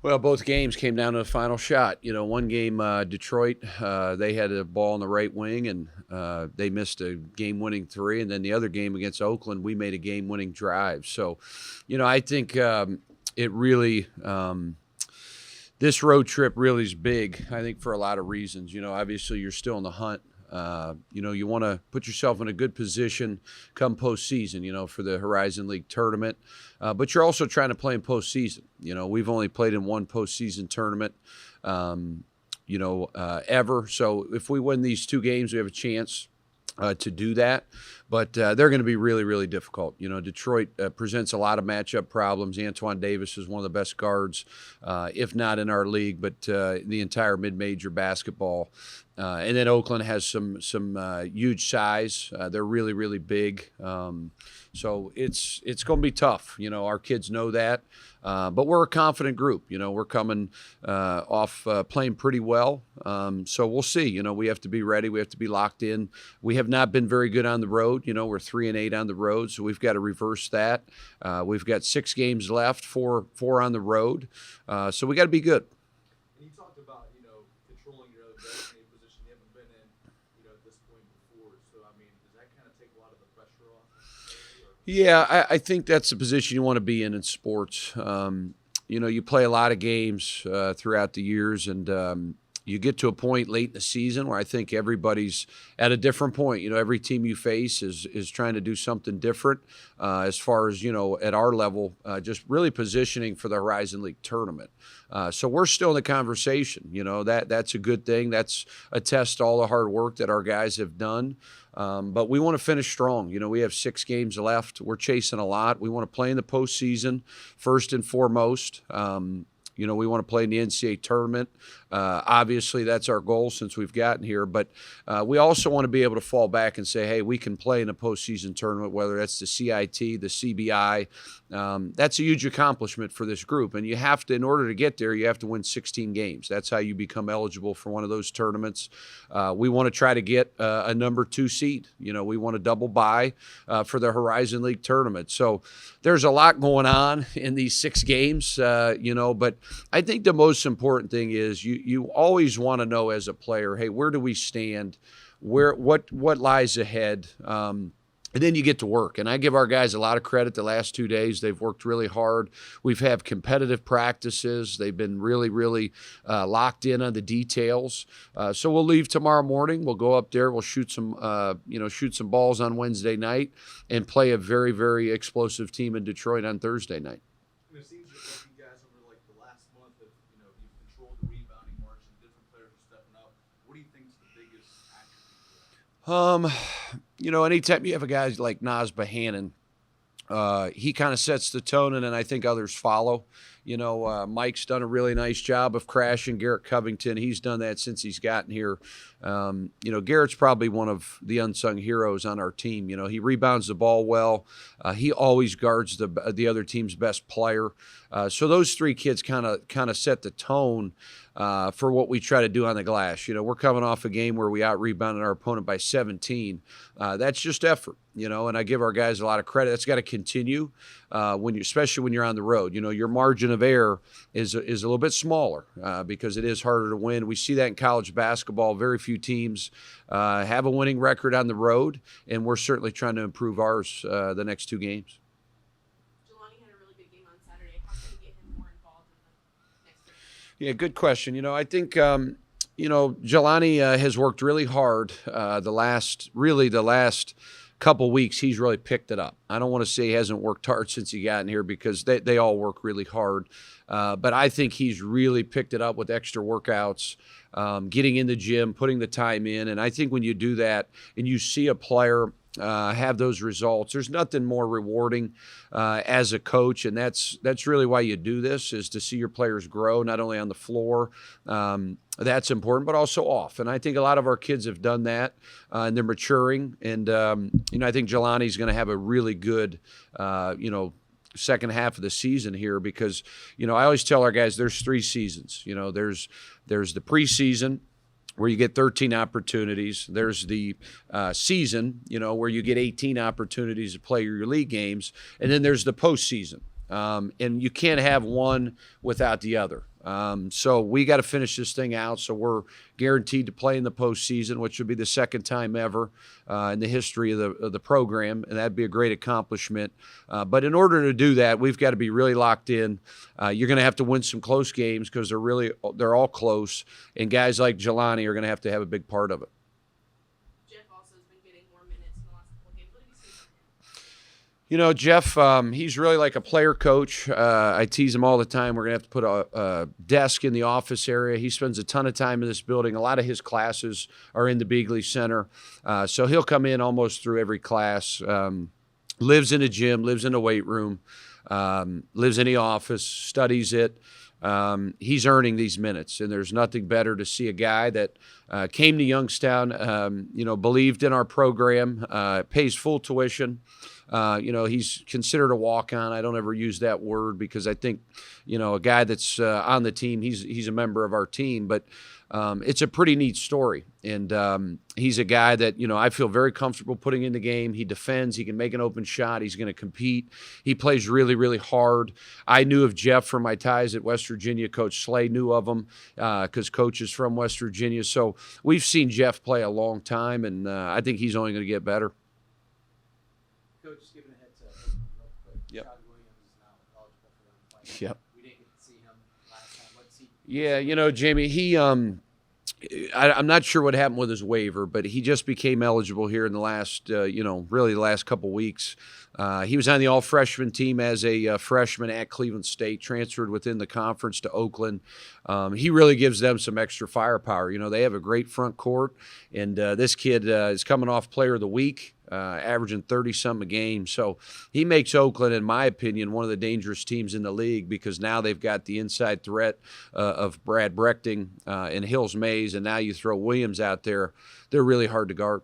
Well, both games came down to the final shot. One game, Detroit, they had a ball in the right wing, and they missed a game-winning three. And then the other game against Oakland, we made a game-winning drive. So, I think it really this road trip really is big, I think, for a lot of reasons. Obviously you're still in the hunt. You want to put yourself in a good position come postseason, for the Horizon League tournament. But you're also trying to play in postseason. We've only played in one postseason tournament, ever. So if we win these two games, we have a chance to do that. But they're going to be really, really difficult. Detroit presents a lot of matchup problems. Antoine Davis is one of the best guards, if not in our league, but the entire mid-major basketball. And then Oakland has some huge size. They're really, really big. So it's going to be tough. Our kids know that. But we're a confident group. We're coming off playing pretty well. So we'll see. We have to be ready. We have to be locked in. We have not been very good on the road. We're 3-8 on the road, so we've got to reverse that. We've got 6 games left, four on the road. So we got to be good. And you talked about, controlling your other destiny position you haven't been in, at this point before. So, does that kind of take a lot of the pressure off? Yeah, I think that's the position you want to be in sports. You play a lot of games throughout the years, and you get to a point late in the season where I think everybody's at a different point. Every team you face is trying to do something different as far as, at our level, just really positioning for the Horizon League tournament. So we're still in the conversation. That's a good thing. That's a test to all the hard work that our guys have done. But we want to finish strong. We have 6 games left. We're chasing a lot. We want to play in the postseason first and foremost. We want to play in the NCAA tournament. Obviously, that's our goal since we've gotten here. But we also want to be able to fall back and say, hey, we can play in a postseason tournament, whether that's the CIT, the CBI. That's a huge accomplishment for this group. And you have to, in order to get there, you have to win 16 games. That's how you become eligible for one of those tournaments. We want to try to get a number 2 seed. We want to double bye for the Horizon League tournament. So there's a lot going on in these 6 games, but I think the most important thing is you always want to know as a player, hey, where do we stand? What lies ahead? And then you get to work. And I give our guys a lot of credit the last 2 days. They've worked really hard. We've had competitive practices. They've been really, really locked in on the details. So we'll leave tomorrow morning. We'll go up there. We'll shoot some balls on Wednesday night and play a very, very explosive team in Detroit on Thursday night. It seems like you guys over the last month have you've controlled the rebounding march and different players are stepping up. What do you think is the biggest attribute for that? Anytime you have a guy like Naz Bohannon, he kind of sets the tone, and then I think others follow. Mike's done a really nice job of crashing Garrett Covington. He's done that since he's gotten here. Garrett's probably one of the unsung heroes on our team. He rebounds the ball well. He always guards the other team's best player. So those 3 kids kind of set the tone for what we try to do on the glass. We're coming off a game where we out-rebounded our opponent by 17. That's just effort, and I give our guys a lot of credit. That's got to continue especially when you're on the road. Your margin of error is a little bit smaller because it is harder to win. We see that in college basketball. Very few teams have a winning record on the road, and we're certainly trying to improve ours the next 2 games. Jelani had a really good game on Saturday. How can we get him more involved in the next game? Yeah, good question. I think Jelani has worked really hard the last couple weeks. He's really picked it up. I don't want to say he hasn't worked hard since he got in here because they all work really hard. But I think he's really picked it up with extra workouts, getting in the gym, putting the time in. And I think when you do that and you see a player have those results, there's nothing more rewarding as a coach, and that's really why you do this, is to see your players grow, not only on the floor, that's important, but also off. And I think a lot of our kids have done that, and they're maturing. And I think Jelani's going to have a really good second half of the season here because I always tell our guys there's 3 seasons. There's the preseason, where you get 13 opportunities. There's the season, where you get 18 opportunities to play your league games. And then there's the postseason. And you can't have one without the other. So we got to finish this thing out. So we're guaranteed to play in the postseason, which would be the second time ever in the history of the program, and that'd be a great accomplishment. But in order to do that, we've got to be really locked in. You're going to have to win some close games because they're all close, and guys like Jelani are going to have a big part of it. Jeff also has been getting more minutes in the last couple of games. What have you seen from him? You know, Jeff, he's really like a player coach. I tease him all the time. We're going to have to put a desk in the office area. He spends a ton of time in this building. A lot of his classes are in the Beagley Center. So he'll come in almost through every class, lives in a gym, lives in a weight room, lives in the office, studies it. He's earning these minutes, and there's nothing better to see a guy that came to Youngstown, believed in our program, pays full tuition. He's considered a walk-on. I don't ever use that word because I think, a guy that's on the team, he's a member of our team. But it's a pretty neat story. And he's a guy that, I feel very comfortable putting in the game. He defends. He can make an open shot. He's going to compete. He plays really, really hard. I knew of Jeff from my ties at West Virginia. Coach Slay knew of him because Coach is from West Virginia. So we've seen Jeff play a long time, and I think he's only going to get better. Coach, just giving a heads up real quick. Yep. Todd Williams is now eligible for them playing. Yep. We didn't get to see him last time. What's he? Yeah, Jamie, I'm not sure what happened with his waiver, but he just became eligible here in the last, really the last couple weeks. He was on the all-freshman team as a freshman at Cleveland State, transferred within the conference to Oakland. He really gives them some extra firepower. They have a great front court, and this kid is coming off Player of the Week. Averaging 30-something a game. So he makes Oakland, in my opinion, one of the dangerous teams in the league because now they've got the inside threat of Brad Brechting and Hills Mays, and now you throw Williams out there. They're really hard to guard.